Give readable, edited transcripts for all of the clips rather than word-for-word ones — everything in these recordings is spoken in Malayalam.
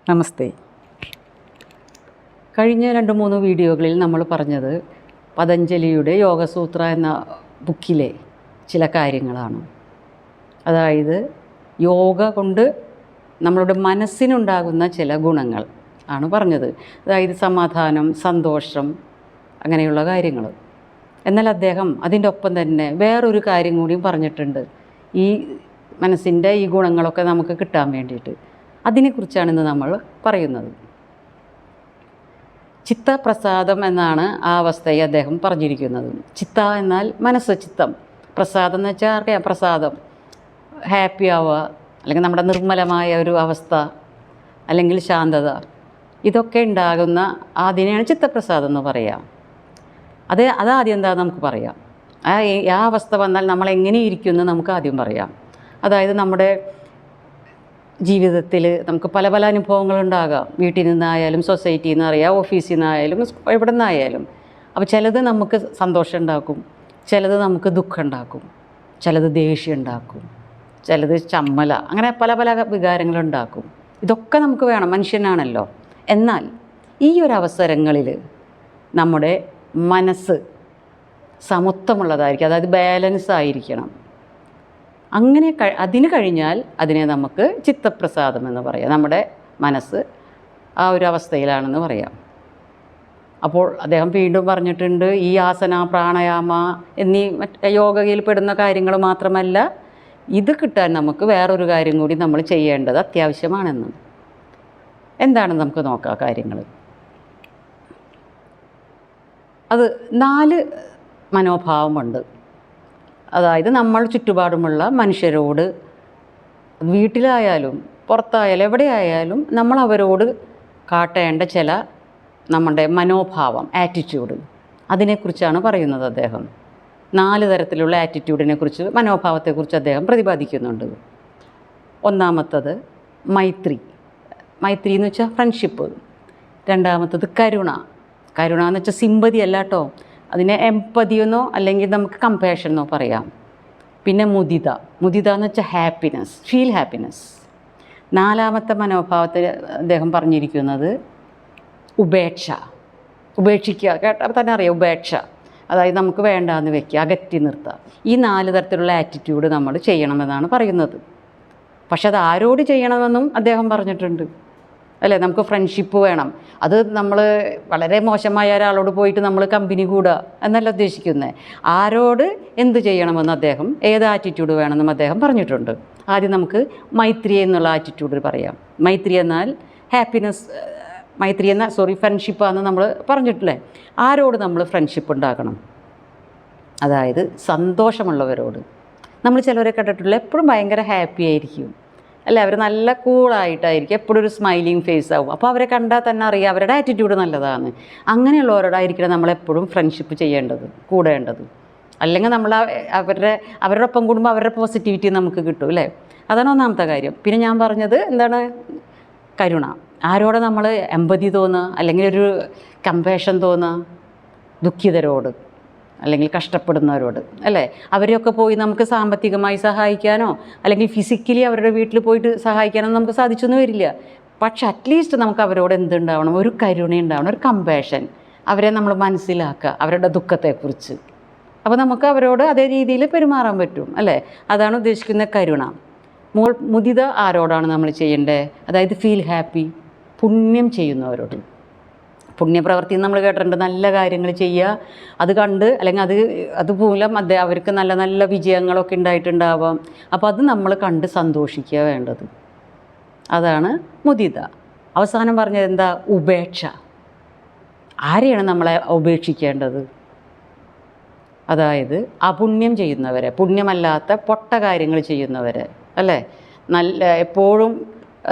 നമസ്തേ. കഴിഞ്ഞ 2-3 വീഡിയോകളിൽ നമ്മൾ പറഞ്ഞത് പതഞ്ജലിയുടെ യോഗസൂത്ര എന്ന ബുക്കിലെ ചില കാര്യങ്ങളാണ്. അതായത് യോഗ കൊണ്ട് നമ്മളുടെ മനസ്സിനുണ്ടാകുന്ന ചില ഗുണങ്ങൾ ആണ് പറഞ്ഞത്. അതായത് സമാധാനം, സന്തോഷം, അങ്ങനെയുള്ള കാര്യങ്ങൾ. എന്നാൽ അദ്ദേഹം അതിൻ്റെ ഒപ്പം തന്നെ വേറൊരു കാര്യം കൂടിയും പറഞ്ഞിട്ടുണ്ട്. ഈ മനസ്സിൻ്റെ ഈ ഗുണങ്ങളൊക്കെ നമുക്ക് കിട്ടാൻ വേണ്ടിയിട്ട് അതിനെക്കുറിച്ചാണ് ഇന്ന് നമ്മൾ പറയുന്നത്. ചിത്തപ്രസാദം എന്നാണ് ആ അവസ്ഥയെ അദ്ദേഹം പറഞ്ഞിരിക്കുന്നത്. ചിത്ത എന്നാൽ മനസ്സ്, ചിത്തം. പ്രസാദം എന്ന് വെച്ചാൽ അറിയാം, പ്രസാദം, ഹാപ്പി ആവുക, അല്ലെങ്കിൽ നമ്മുടെ നിർമ്മലമായ ഒരു അവസ്ഥ, അല്ലെങ്കിൽ ശാന്തത, ഇതൊക്കെ ഉണ്ടാകുന്ന അതിനെയാണ് ചിത്തപ്രസാദം എന്ന് പറയുക. അതാദ്യം എന്താ നമുക്ക് പറയാം. ആ അവസ്ഥ വന്നാൽ നമ്മൾ എങ്ങനെ ഇരിക്കുമെന്ന് നമുക്ക് ആദ്യം പറയാം. അതായത് നമ്മുടെ ജീവിതത്തിൽ നമുക്ക് പല പല അനുഭവങ്ങളുണ്ടാകാം. വീട്ടിൽ നിന്നായാലും, സൊസൈറ്റിയിൽ നിന്നറിയാം, ഓഫീസിൽ നിന്നായാലും, എവിടെ നിന്നായാലും. അപ്പോൾ ചിലത് നമുക്ക് സന്തോഷം ഉണ്ടാക്കും, ചിലത് നമുക്ക് ദുഃഖം ഉണ്ടാക്കും, ചിലത് ദേഷ്യം ഉണ്ടാക്കും, ചിലത് ചമ്മല, അങ്ങനെ പല പല വികാരങ്ങളുണ്ടാക്കും. ഇതൊക്കെ നമുക്ക് വേണം, മനുഷ്യനാണല്ലോ. എന്നാൽ ഈ ഒരു അവസരങ്ങളിൽ നമ്മുടെ മനസ്സ് സമത്വമുള്ളതായിരിക്കും, അതായത് ബാലൻസ് ആയിരിക്കണം. അങ്ങനെ അതിന് കഴിഞ്ഞാൽ അതിനെ നമുക്ക് ചിത്തപ്രസാദം എന്ന് പറയാം. നമ്മുടെ മനസ്സ് ആ ഒരു അവസ്ഥയിലാണെന്ന് പറയാം. അപ്പോൾ അദ്ദേഹം വീണ്ടും പറഞ്ഞിട്ടുണ്ട്, ഈ ആസന, പ്രാണായാമ എന്നീ യോഗയിൽ പെടുന്ന കാര്യങ്ങൾ മാത്രമല്ല, ഇത് കിട്ടാൻ നമുക്ക് വേറൊരു കാര്യം കൂടി നമ്മൾ ചെയ്യേണ്ടത് അത്യാവശ്യമാണെന്ന്. എന്താണെന്ന് നമുക്ക് നോക്കാം കാര്യങ്ങൾ. അത് 4 മനോഭാവമുണ്ട്. അതായത് നമ്മൾ ചുറ്റുപാടുമുള്ള മനുഷ്യരോട്, വീട്ടിലായാലും പുറത്തായാലും എവിടെയായാലും നമ്മൾ അവരോട് കാട്ടേണ്ട ചില നമ്മുടെ മനോഭാവം, ആറ്റിറ്റ്യൂഡ്, അതിനെക്കുറിച്ചാണ് പറയുന്നത് അദ്ദേഹം. 4 തരത്തിലുള്ള ആറ്റിറ്റ്യൂഡിനെ കുറിച്ച്, മനോഭാവത്തെക്കുറിച്ച് അദ്ദേഹം പ്രതിപാദിക്കുന്നുണ്ട്. ഒന്നാമത്തത് മൈത്രി. മൈത്രി എന്ന് വെച്ചാൽ ഫ്രണ്ട്ഷിപ്പ്. രണ്ടാമത്തത് കരുണ. കരുണ എന്ന് വെച്ചാൽ സിമ്പതി അല്ല കേട്ടോ, അതിനെ എംപതിയെന്നോ അല്ലെങ്കിൽ നമുക്ക് കമ്പാഷൻ എന്നോ പറയാം. പിന്നെ മുദിത. മുദിത എന്ന് വെച്ചാൽ ഹാപ്പിനെസ്, ഫീൽ ഹാപ്പിനെസ്. 4ാമത്തെ മനോഭാവത്തിൽ അദ്ദേഹം പറഞ്ഞിരിക്കുന്നത് ഉപേക്ഷ. ഉപേക്ഷിക്കുക, കേട്ടാൽ തന്നെ അറിയാം, ഉപേക്ഷ. അതായത് നമുക്ക് വേണ്ടാന്ന് വെക്കുക, അകറ്റി നിർത്തുക. ഈ 4 തരത്തിലുള്ള ആറ്റിറ്റ്യൂഡ് നമ്മൾ ചെയ്യണമെന്നാണ് പറയുന്നത്. പക്ഷെ അത് ആരോട് ചെയ്യണമെന്നും അദ്ദേഹം പറഞ്ഞിട്ടുണ്ട്, അല്ലേ? നമുക്ക് ഫ്രണ്ട്ഷിപ്പ് വേണം. അത് നമ്മൾ വളരെ മോശമായ ഒരാളോട് പോയിട്ട് നമ്മൾ കമ്പനി കൂടുക എന്നല്ല ഉദ്ദേശിക്കുന്നത്. ആരോട് എന്ത് ചെയ്യണമെന്ന് അദ്ദേഹം, ഏത് ആറ്റിറ്റ്യൂഡ് വേണമെന്നും അദ്ദേഹം പറഞ്ഞിട്ടുണ്ട്. ആദ്യം നമുക്ക് മൈത്രി എന്നുള്ള ആറ്റിറ്റ്യൂഡ് പറയാം. മൈത്രി എന്നാൽ ഹാപ്പിനെസ്, ഫ്രണ്ട്ഷിപ്പാണെന്ന് നമ്മൾ പറഞ്ഞിട്ടില്ലേ. ആരോട് നമ്മൾ ഫ്രണ്ട്ഷിപ്പ് ഉണ്ടാക്കണം? അതായത് സന്തോഷമുള്ളവരോട്. നമ്മൾ ചിലവരെ കണ്ടിട്ടില്ല, എപ്പോഴും ഭയങ്കര ഹാപ്പി ആയിരിക്കും, അല്ലേ? അവർ നല്ല കൂളായിട്ടായിരിക്കും, എപ്പോഴും ഒരു സ്മൈലിങ് ഫേസ് ആവും. അപ്പോൾ അവരെ കണ്ടാൽ തന്നെ അറിയാം അവരുടെ ആറ്റിറ്റ്യൂഡ് നല്ലതാണ്. അങ്ങനെയുള്ളവരോടായിരിക്കണം നമ്മളെപ്പോഴും ഫ്രണ്ട്ഷിപ്പ് ചെയ്യേണ്ടത്, കൂടേണ്ടത്. അല്ലെങ്കിൽ നമ്മൾ അവരുടെ ഒപ്പം കൂടുമ്പോൾ അവരുടെ പോസിറ്റിവിറ്റി നമുക്ക് കിട്ടും, അല്ലേ? അതാണ് ഒന്നാമത്തെ കാര്യം. പിന്നെ ഞാൻ പറഞ്ഞത് എന്താണ്? കരുണ. ആരോടെ നമ്മൾ എമ്പതി തോന്നുക, അല്ലെങ്കിൽ ഒരു കമ്പാഷൻ തോന്നുക, ദുഃഖിതരോട് അല്ലെങ്കിൽ കഷ്ടപ്പെടുന്നവരോട്, അല്ലേ? അവരെയൊക്കെ പോയി നമുക്ക് സാമ്പത്തികമായി സഹായിക്കാനോ അല്ലെങ്കിൽ ഫിസിക്കലി അവരുടെ വീട്ടിൽ പോയിട്ട് സഹായിക്കാനോ നമുക്ക് സാധിച്ചൊന്നും വരില്ല. പക്ഷെ അറ്റ്ലീസ്റ്റ് നമുക്ക് അവരോട് എന്തുണ്ടാവണം? ഒരു കരുണ ഉണ്ടാവണം, ഒരു കമ്പാഷൻ. അവരെ നമ്മൾ മനസ്സിലാക്കുക, അവരുടെ ദുഃഖത്തെക്കുറിച്ച്. അപ്പോൾ നമുക്ക് അവരോട് അതേ രീതിയിൽ പെരുമാറാൻ പറ്റും, അല്ലേ? അതാണ് ഉദ്ദേശിക്കുന്ന കരുണ. മുദിത ആരോടാണ് നമ്മൾ ചെയ്യേണ്ടത്? അതായത് ഫീൽ ഹാപ്പി, പുണ്യം ചെയ്യുന്നവരോട്. പുണ്യപ്രവൃത്തി നമ്മൾ കേട്ടിട്ടുണ്ട്, നല്ല കാര്യങ്ങൾ ചെയ്യുക, അത് കണ്ട് അല്ലെങ്കിൽ അതുമൂലം അവർക്ക് നല്ല നല്ല വിജയങ്ങളൊക്കെ ഉണ്ടായിട്ടുണ്ടാവാം. അപ്പോൾ അത് നമ്മൾ കണ്ട് സന്തോഷിക്കുക വേണ്ടത്. അതാണ് മുദിത. അവസാനം പറഞ്ഞത് എന്താ? ഉപേക്ഷ. ആരെയാണ് നമ്മളെ ഉപേക്ഷിക്കേണ്ടത്? അതായത് അപുണ്യം ചെയ്യുന്നവരെ, പുണ്യമല്ലാത്ത പൊട്ട കാര്യങ്ങൾ ചെയ്യുന്നവരെ, അല്ലേ? എപ്പോഴും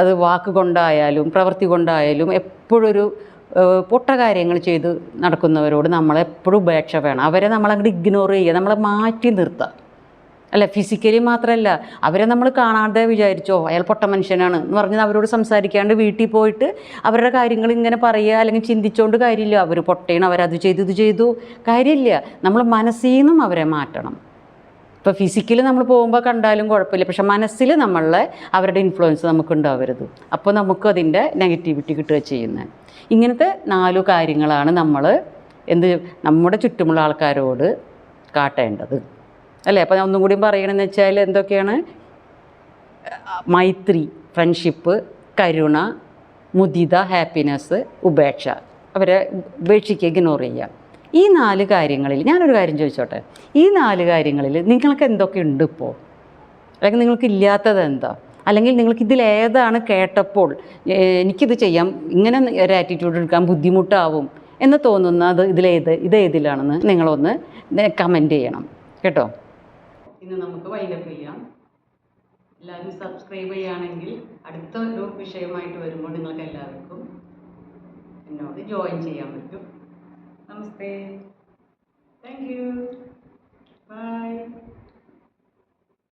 അത് വാക്കുകൊണ്ടായാലും പ്രവൃത്തി കൊണ്ടായാലും എപ്പോഴൊരു പൊട്ട കാര്യങ്ങൾ ചെയ്ത് നടക്കുന്നവരോട് നമ്മളെപ്പോഴും ഉപേക്ഷ വേണം. അവരെ നമ്മളങ്ങോട്ട് ഇഗ്നോർ ചെയ്യുക, നമ്മളെ മാറ്റി നിർത്തുക, അല്ല? ഫിസിക്കലി മാത്രമല്ല, അവരെ നമ്മൾ കാണാതെ വിചാരിച്ചോ അയാൾ പൊട്ട മനുഷ്യനാണ് എന്ന് പറഞ്ഞാൽ അവരോട് സംസാരിക്കാണ്ട് വീട്ടിൽ പോയിട്ട് അവരുടെ കാര്യങ്ങൾ ഇങ്ങനെ പറയുക അല്ലെങ്കിൽ ചിന്തിച്ചുകൊണ്ട് കാര്യമില്ല. അവർ പൊട്ടയാണ്, അവരത് ചെയ്തു ഇത് ചെയ്തു, കാര്യമില്ല. നമ്മൾ മനസ്സിൽ നിന്നും അവരെ മാറ്റണം. ഇപ്പോൾ ഫിസിക്കലി നമ്മൾ പോകുമ്പോൾ കണ്ടാലും കുഴപ്പമില്ല, പക്ഷെ മനസ്സിൽ നമ്മളെ അവരുടെ ഇൻഫ്ലുവൻസ് നമുക്ക് ഉണ്ടാവരുത്. അപ്പോൾ നമുക്ക് അതിൻ്റെ നെഗറ്റിവിറ്റി കിട്ടുക ചെയ്യുന്നത്. ഇങ്ങനത്തെ 4 കാര്യങ്ങളാണ് നമ്മൾ നമ്മുടെ ചുറ്റുമുള്ള ആൾക്കാരോട് കാട്ടേണ്ടത്, അല്ലേ? അപ്പോൾ ഞാൻ ഒന്നും കൂടി പറയണമെന്ന് വെച്ചാൽ എന്തൊക്കെയാണ്? മൈത്രി, ഫ്രണ്ട്ഷിപ്പ്, കരുണ, മുദിത, ഹാപ്പിനെസ്, ഉപേക്ഷ. അവരെ ഉപേക്ഷിക്കുക, ഇഗ്നോർ ചെയ്യുക. ഈ 4 കാര്യങ്ങളിൽ ഞാനൊരു കാര്യം ചോദിച്ചോട്ടെ, ഈ 4 കാര്യങ്ങളിൽ നിങ്ങൾക്ക് എന്തൊക്കെ ഉണ്ട് ഇപ്പോൾ? അല്ലെങ്കിൽ നിങ്ങൾക്ക് ഇല്ലാത്തത് എന്താ? അല്ലെങ്കിൽ നിങ്ങൾക്ക് ഇതിലേതാണ് കേട്ടപ്പോൾ എനിക്കിത് ചെയ്യാം, ഇങ്ങനെ ഒരു ആറ്റിറ്റ്യൂഡ് എടുക്കാൻ ബുദ്ധിമുട്ടാവും എന്ന് തോന്നുന്നത് ഇതേതിലാണെന്ന് നിങ്ങളൊന്ന് കമൻറ്റ് ചെയ്യണം കേട്ടോ. ഇന്ന് നമുക്ക് വൈൻഡപ്പ് ചെയ്യാം. എല്ലാവരും സബ്സ്ക്രൈബ് ചെയ്യുകയാണെങ്കിൽ അടുത്ത ഒരു വിഷയമായിട്ട് വരുമ്പോൾ നിങ്ങൾക്ക് എല്ലാവർക്കും എന്നോട് ജോയിൻ ചെയ്യാൻ പറ്റും. നമസ്തേ, താങ്ക് യു, ബൈ.